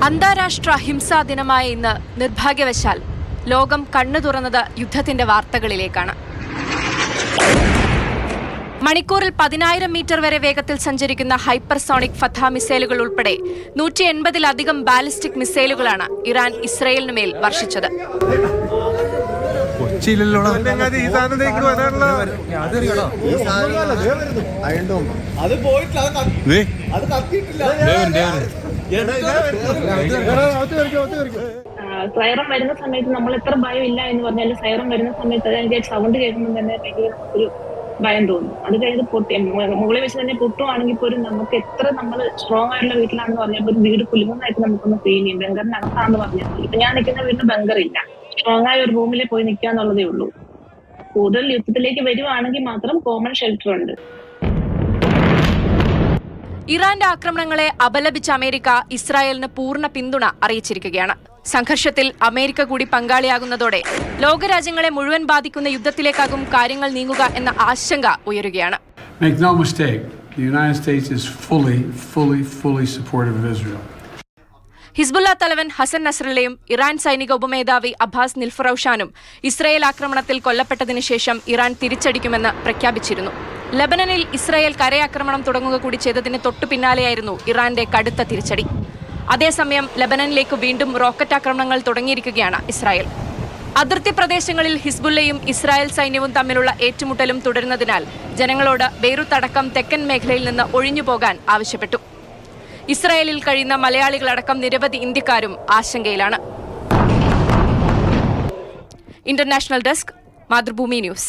അന്താരാഷ്ട്ര ഹിംസാ ദിനമായ ഇന്ന് നിർഭാഗ്യവശാൽ ലോകം കണ്ണു തുറന്നത് യുദ്ധത്തിന്റെ വാർത്തകളിലേക്കാണ്. മണിക്കൂറിൽ 10,000 മീറ്റർ വരെ വേഗത്തിൽ സഞ്ചരിക്കുന്ന ഹൈപ്പർസോണിക് ഫത്ത മിസൈലുകൾ ഉൾപ്പെടെ 180-ലധികം ബാലിസ്റ്റിക് മിസൈലുകളാണ് ഇറാൻ ഇസ്രയേലിന് മേൽ വർഷിച്ചത്. സൈറം വരുന്ന സമയത്ത് നമ്മൾ എത്ര ഭയം ഇല്ല എന്ന് പറഞ്ഞാലും സൈറം വരുന്ന സമയത്ത് അതിന്റെ സൗണ്ട് കേൾക്കുമ്പോൾ തന്നെ ഭയങ്കര ഒരു ഭയം തോന്നും. അത് കഴിഞ്ഞ് മുകളിൽ വെച്ച് തന്നെ പൊട്ടുവാണെങ്കിൽ പോലും നമുക്ക് എത്ര നമ്മൾ സ്ട്രോങ് ആയിട്ടുള്ള വീട്ടിലാണെന്ന് പറഞ്ഞാൽ ഒരു വീട് കുലുങ്ങുന്നതായിട്ട് നമുക്കൊന്ന് ഫീൽ ചെയ്യും. ബംഗറിനകത്താണെന്ന് പറഞ്ഞാൽ ഇപ്പൊ ഞാൻ നിൽക്കുന്ന വീട്ടിൽ ബംഗറില്ല, സ്ട്രോങ് ആയ ഒരു റൂമിൽ പോയി നിൽക്കുക എന്നുള്ളതേ ഉള്ളൂ. കൂടുതൽ യുദ്ധത്തിലേക്ക് വരുവാണെങ്കിൽ മാത്രം കോമൺ ഷെൽട്ടർ ഉണ്ട്. ഇറാന്റെ ആക്രമണങ്ങളെ അപലപിച്ച അമേരിക്ക ഇസ്രായേലിന് പൂർണ്ണ പിന്തുണ അറിയിച്ചിരിക്കുകയാണ്. സംഘർഷത്തിൽ അമേരിക്ക കൂടി പങ്കാളിയാകുന്നതോടെ ലോകരാജ്യങ്ങളെ മുഴുവൻ ബാധിക്കുന്ന യുദ്ധത്തിലേക്കാകും കാര്യങ്ങൾ നീങ്ങുക എന്ന ആശങ്ക ഉയരുകയാണ്. Make no mistake, the United States is fully supportive of Israel. Hezbollah തലവൻ ഹസൻ നസ്രല്ലയും ഇറാൻ സൈനിക ഉപമേധാവി അബ്ബാസ് നിൽഫറൌഷാനും ഇസ്രായേൽ ആക്രമണത്തിൽ കൊല്ലപ്പെട്ടതിനു ശേഷം ഇറാൻ തിരിച്ചടിക്കുമെന്ന് പ്രഖ്യാപിച്ചിരുന്നു. ലബനനിൽ ഇസ്രായേൽ കരയാക്രമണം തുടങ്ങുക കൂടി ചെയ്തതിന് തൊട്ടു പിന്നാലെയായിരുന്നു ഇറാന്റെ കടുത്ത തിരിച്ചടി. അതേസമയം ലബനനിലേക്ക് വീണ്ടും റോക്കറ്റ് ആക്രമണങ്ങൾ തുടങ്ങിയിരിക്കുകയാണ് ഇസ്രായേൽ. അതിർത്തി പ്രദേശങ്ങളിൽ ഹിസ്ബുള്ളയും ഇസ്രായേൽ സൈന്യവും തമ്മിലുള്ള ഏറ്റുമുട്ടലും തുടരുന്നതിനാൽ ജനങ്ങളോട് ബെയ്റൂത്ത് അടക്കം തെക്കൻ മേഖലയിൽ നിന്ന് ഒഴിഞ്ഞുപോകാൻ ആവശ്യപ്പെട്ടു. ഇസ്രായേലിൽ കഴിയുന്ന മലയാളികളടക്കം നിരവധി ഇന്ത്യക്കാരും ആശങ്കയിലാണ്. International desk, Mathrubhumi news.